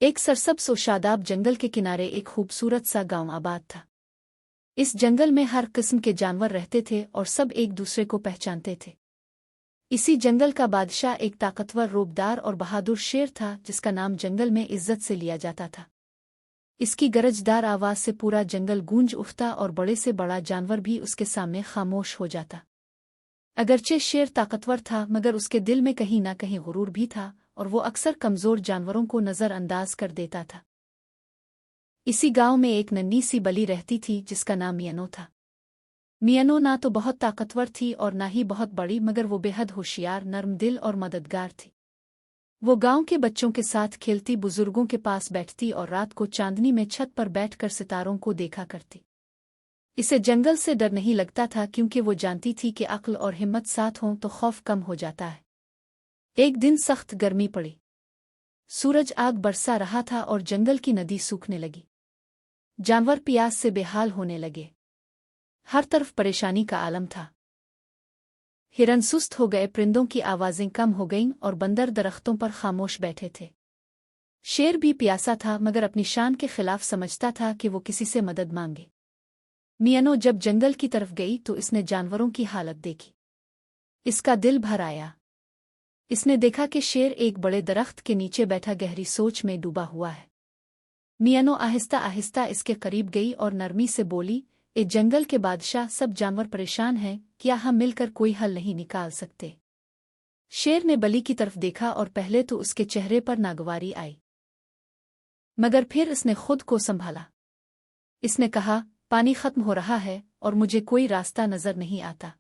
एक सरसब्ज़ और शादाब जंगल के किनारे एक खूबसूरत सा गांव आबाद था। इस जंगल में हर किस्म के जानवर रहते थे और सब एक दूसरे को पहचानते थे। इसी जंगल का बादशाह एक ताकतवर, रोबदार और बहादुर शेर था जिसका नाम जंगल में इज्जत से लिया जाता था। इसकी गरजदार आवाज़ से पूरा जंगल गूंज उठता और बड़े से बड़ा जानवर भी उसके सामने खामोश हो जाता। अगरचे शेर ताकतवर था मगर उसके दिल में कहीं ना कहीं गुरूर भी था और वो अक्सर कमज़ोर जानवरों को नज़रअंदाज कर देता था। इसी गांव में एक नन्ही सी बली रहती थी जिसका नाम मियानो था। मियानो ना तो बहुत ताकतवर थी और ना ही बहुत बड़ी, मगर वो बेहद होशियार, नर्म दिल और मददगार थी। वो गांव के बच्चों के साथ खेलती, बुजुर्गों के पास बैठती और रात को चांदनी में छत पर बैठकर सितारों को देखा करती। इसे जंगल से डर नहीं लगता था क्योंकि वो जानती थी कि अक्ल और हिम्मत साथ हों तो खौफ कम हो जाता है। एक दिन सख्त गर्मी पड़ी। सूरज आग बरसा रहा था और जंगल की नदी सूखने लगी। जानवर प्यास से बेहाल होने लगे। हर तरफ परेशानी का आलम था। हिरन सुस्त हो गए, परिंदों की आवाजें कम हो गईं और बंदर दरख्तों पर खामोश बैठे थे। शेर भी प्यासा था मगर अपनी शान के खिलाफ समझता था कि वो किसी से मदद मांगे। मियानो जब जंगल की तरफ गई तो इसने जानवरों की हालत देखी। इसका दिल भर आया। इसने देखा कि शेर एक बड़े दरख्त के नीचे बैठा गहरी सोच में डूबा हुआ है। मियानो आहिस्ता आहिस्ता इसके करीब गई और नरमी से बोली, ए जंगल के बादशाह, सब जानवर परेशान हैं, क्या हम मिलकर कोई हल नहीं निकाल सकते? शेर ने बली की तरफ देखा और पहले तो उसके चेहरे पर नागवारी आई, मगर फिर इसने खुद को संभाला। इसने कहा, पानी खत्म हो रहा है और मुझे कोई रास्ता नजर नहीं आता।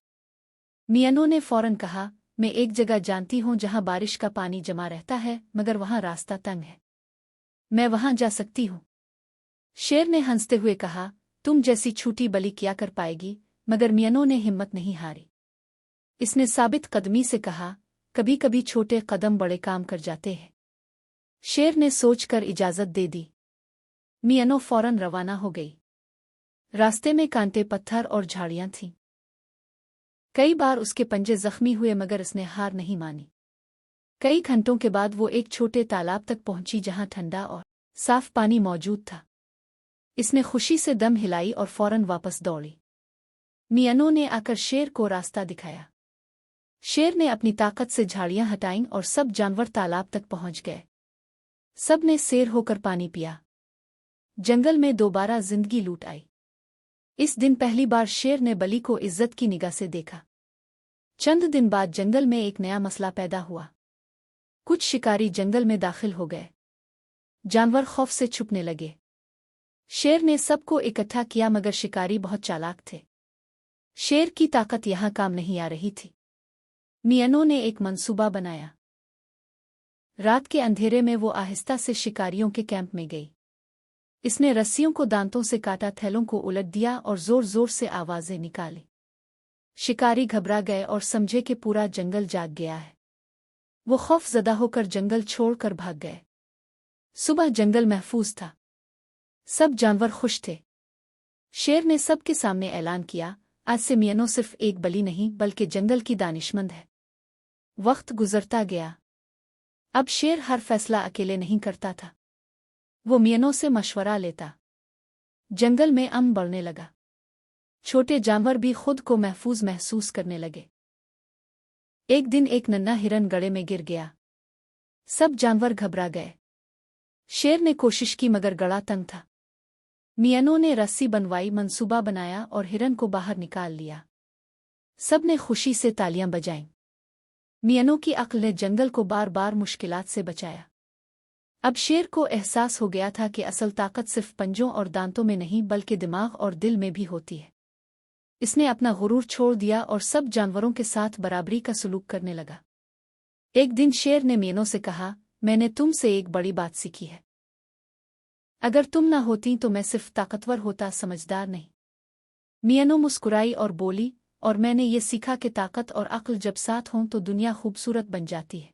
मियानो ने फौरन कहा, मैं एक जगह जानती हूँ जहाँ बारिश का पानी जमा रहता है, मगर वहाँ रास्ता तंग है। मैं वहाँ जा सकती हूँ। शेर ने हंसते हुए कहा, तुम जैसी छोटी बली क्या कर पाएगी? मगर मियानो ने हिम्मत नहीं हारी। इसने साबित कदमी से कहा, कभी कभी छोटे कदम बड़े काम कर जाते हैं। शेर ने सोचकर इजाजत दे दी। मियानो फौरन रवाना हो गई। रास्ते में कांटे, पत्थर और झाड़ियां थीं। कई बार उसके पंजे जख्मी हुए मगर इसने हार नहीं मानी। कई घंटों के बाद वो एक छोटे तालाब तक पहुंची जहां ठंडा और साफ पानी मौजूद था। इसने खुशी से दम हिलाई और फौरन वापस दौड़ी। मियानो ने आकर शेर को रास्ता दिखाया। शेर ने अपनी ताकत से झाड़ियां हटाईं और सब जानवर तालाब तक पहुंच गए। सब ने सैर होकर पानी पिया। जंगल में दोबारा जिंदगी लूट आई। इस दिन पहली बार शेर ने बली को इज्जत की निगाह से देखा। चंद दिन बाद जंगल में एक नया मसला पैदा हुआ। कुछ शिकारी जंगल में दाखिल हो गए। जानवर खौफ से छुपने लगे। शेर ने सबको इकट्ठा किया मगर शिकारी बहुत चालाक थे। शेर की ताकत यहां काम नहीं आ रही थी। मियानो ने एक मंसूबा बनाया। रात के अंधेरे में वो आहिस्ता से शिकारियों के कैंप में गई। इसने रस्सियों को दांतों से काटा, थैलों को उलट दिया और जोर जोर से आवाजें निकाली। शिकारी घबरा गए और समझे कि पूरा जंगल जाग गया है। वो खौफजदा होकर जंगल छोड़कर भाग गए। सुबह जंगल महफूज था। सब जानवर खुश थे। शेर ने सबके सामने ऐलान किया, आज से मियानो सिर्फ एक बली नहीं बल्कि जंगल की दानिशमंद है। वक्त गुजरता गया। अब शेर हर फैसला अकेले नहीं करता था। वो मियानो से मशवरा लेता। जंगल में अमन बढ़ने लगा। छोटे जानवर भी खुद को महफूज महसूस करने लगे। एक दिन एक नन्हा हिरन गड्ढे में गिर गया। सब जानवर घबरा गए। शेर ने कोशिश की मगर गड्ढा तंग था। मियानो ने रस्सी बनवाई, मंसूबा बनाया और हिरन को बाहर निकाल लिया। सब ने खुशी से तालियां बजाईं। मियानो की अक्ल ने जंगल को बार बार मुश्किलात से बचाया। अब शेर को एहसास हो गया था कि असल ताकत सिर्फ पंजों और दांतों में नहीं बल्कि दिमाग और दिल में भी होती है। इसने अपना गुरूर छोड़ दिया और सब जानवरों के साथ बराबरी का सलूक करने लगा। एक दिन शेर ने मियानो से कहा, मैंने तुमसे एक बड़ी बात सीखी है। अगर तुम ना होती तो मैं सिर्फ ताकतवर होता, समझदार नहीं। मियानो मुस्कुराई और बोली, और मैंने ये सीखा कि ताकत और अक्ल जब साथ हों तो दुनिया खूबसूरत बन जाती है।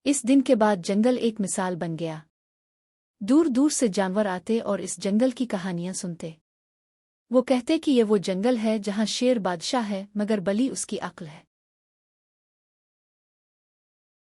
इस दिन के बाद जंगल एक मिसाल बन गया। दूर दूर से जानवर आते और इस जंगल की कहानियां सुनते। वो कहते कि ये वो जंगल है जहां शेर बादशाह है मगर बली उसकी अक्ल है।